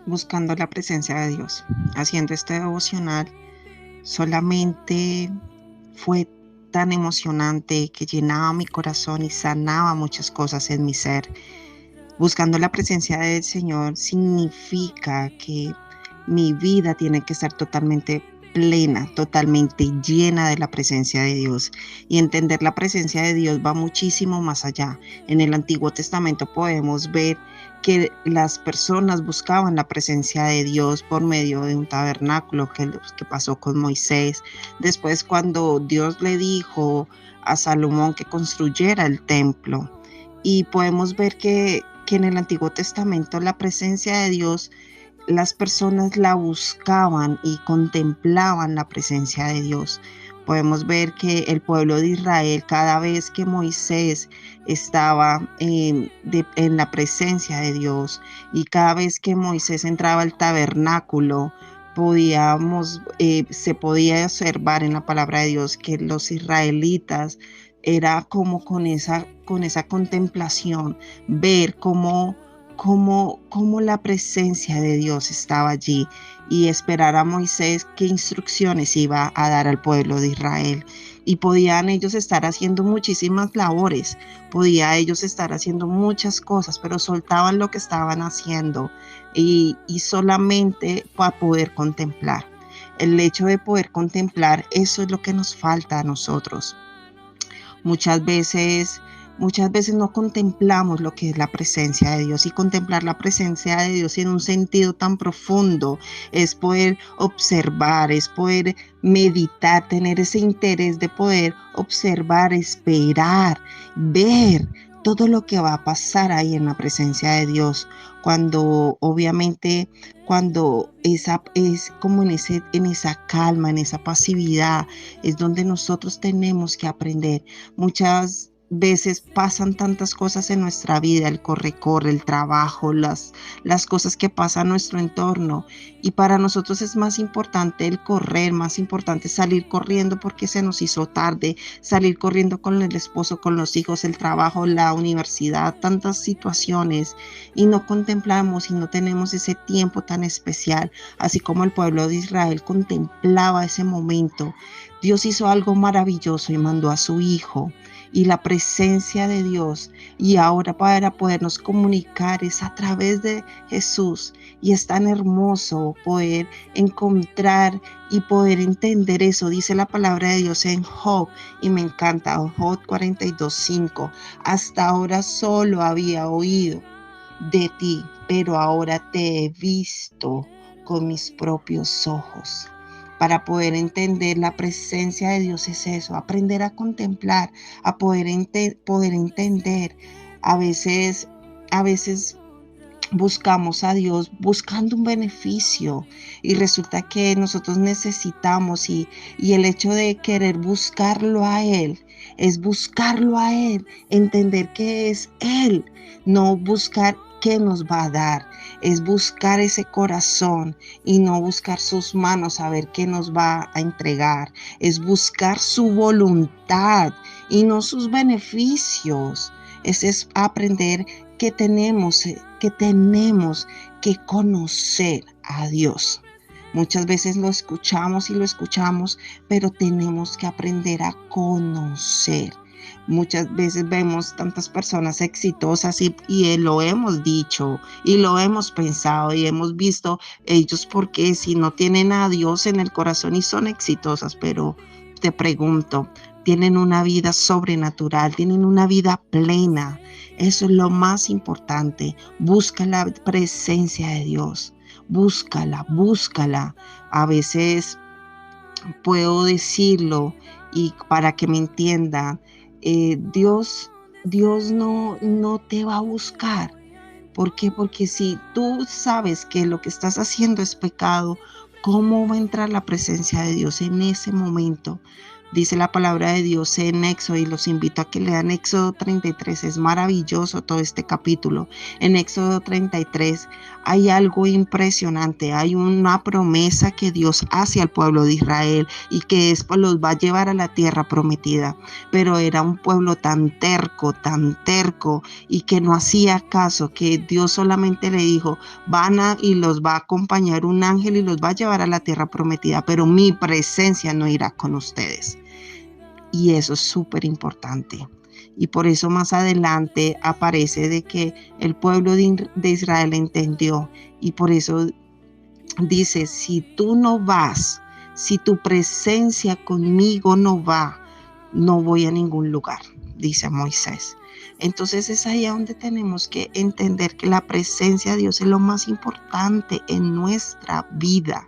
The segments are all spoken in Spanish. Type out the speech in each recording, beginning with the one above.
buscando la presencia de Dios. Haciendo este devocional solamente fue tan emocionante que llenaba mi corazón y sanaba muchas cosas en mi ser. Buscando la presencia del Señor significa que mi vida tiene que estar totalmente plena, totalmente llena de la presencia de Dios. Y entender la presencia de Dios va muchísimo más allá. En el Antiguo Testamento podemos ver que las personas buscaban la presencia de Dios por medio de un tabernáculo que pasó con Moisés. Después, cuando Dios le dijo a Salomón que construyera el templo, y podemos ver que en el Antiguo Testamento la presencia de Dios, las personas la buscaban y contemplaban la presencia de Dios. Podemos ver que el pueblo de Israel, cada vez que Moisés estaba en la presencia de Dios y cada vez que Moisés entraba al tabernáculo, se podía observar en la palabra de Dios que los israelitas era como con esa contemplación, ver cómo la presencia de Dios estaba allí y esperar a Moisés qué instrucciones iba a dar al pueblo de Israel. Y podían ellos estar haciendo muchísimas labores, podía ellos estar haciendo muchas cosas, pero soltaban lo que estaban haciendo y solamente para poder contemplar. El hecho de poder contemplar, eso es lo que nos falta a nosotros. Muchas veces, muchas veces no contemplamos lo que es la presencia de Dios, y contemplar la presencia de Dios en un sentido tan profundo es poder observar, es poder meditar, tener ese interés de poder observar, esperar, ver todo lo que va a pasar ahí en la presencia de Dios, cuando obviamente cuando esa es como en esa calma, en esa pasividad, es donde nosotros tenemos que aprender. Muchas veces pasan tantas cosas en nuestra vida, el corre-corre, el trabajo, las cosas que pasan a nuestro entorno. Y para nosotros es más importante el correr, más importante salir corriendo porque se nos hizo tarde, salir corriendo con el esposo, con los hijos, el trabajo, la universidad, tantas situaciones. Y no contemplamos y no tenemos ese tiempo tan especial, así como el pueblo de Israel contemplaba ese momento. Dios hizo algo maravilloso y mandó a su Hijo, y la presencia de Dios, y ahora para podernos comunicar es a través de Jesús. Y es tan hermoso poder encontrar y poder entender eso. Dice la palabra de Dios en Job, y me encanta, Job 42:5. Hasta ahora solo había oído de ti, pero ahora te he visto con mis propios ojos. Para poder entender la presencia de Dios es eso, aprender a contemplar, a poder entender. A veces, a veces buscamos a Dios buscando un beneficio, y resulta que nosotros necesitamos, y el hecho de querer buscarlo a Él es buscarlo a Él, entender que es Él, no buscar qué nos va a dar, es buscar ese corazón y no buscar sus manos a ver qué nos va a entregar, es buscar su voluntad y no sus beneficios. Ese es aprender que tenemos que conocer a Dios. Muchas veces lo escuchamos y lo escuchamos, pero tenemos que aprender a conocer. Muchas veces vemos tantas personas exitosas y lo hemos dicho y lo hemos pensado y hemos visto ellos porque si no tienen a Dios en el corazón y son exitosas, pero te pregunto, tienen una vida sobrenatural, tienen una vida plena. Eso es lo más importante. Busca la presencia de Dios. Búscala, búscala. A veces puedo decirlo y para que me entiendan, Dios no te va a buscar. ¿Por qué? Porque si tú sabes que lo que estás haciendo es pecado, ¿cómo va a entrar la presencia de Dios en ese momento? Dice la palabra de Dios en Éxodo, y los invito a que lean Éxodo 33, es maravilloso todo este capítulo. En Éxodo 33 hay algo impresionante, hay una promesa que Dios hace al pueblo de Israel y que después los va a llevar a la tierra prometida, pero era un pueblo tan terco y que no hacía caso, que Dios solamente le dijo, y los va a acompañar un ángel y los va a llevar a la tierra prometida, pero mi presencia no irá con ustedes. Y eso es súper importante. Y por eso más adelante aparece de que el pueblo de Israel entendió. Y por eso dice, si tú no vas, si tu presencia conmigo no va, no voy a ningún lugar, dice Moisés. Entonces es ahí donde tenemos que entender que la presencia de Dios es lo más importante en nuestra vida.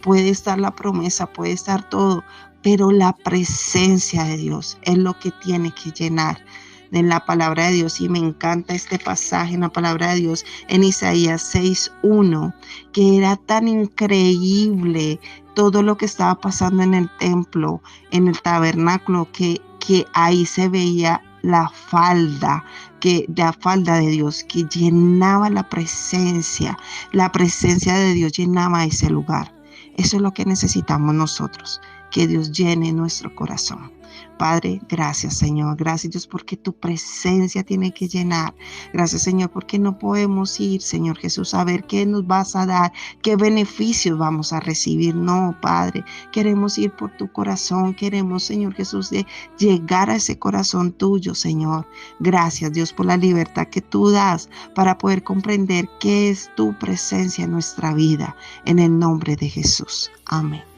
Puede estar la promesa, puede estar todo, pero la presencia de Dios es lo que tiene que llenar en la palabra de Dios. Y me encanta este pasaje en la palabra de Dios en Isaías 6:1, que era tan increíble todo lo que estaba pasando en el templo, en el tabernáculo, que ahí se veía la falda de Dios, que llenaba la presencia de Dios llenaba ese lugar. Eso es lo que necesitamos nosotros, que Dios llene nuestro corazón. Padre, gracias Señor, gracias Dios porque tu presencia tiene que llenar. Gracias Señor porque no podemos ir, Señor Jesús, a ver qué nos vas a dar, qué beneficios vamos a recibir. No, Padre, queremos ir por tu corazón, queremos, Señor Jesús, de llegar a ese corazón tuyo, Señor. Gracias Dios por la libertad que tú das para poder comprender qué es tu presencia en nuestra vida. En el nombre de Jesús. Amén.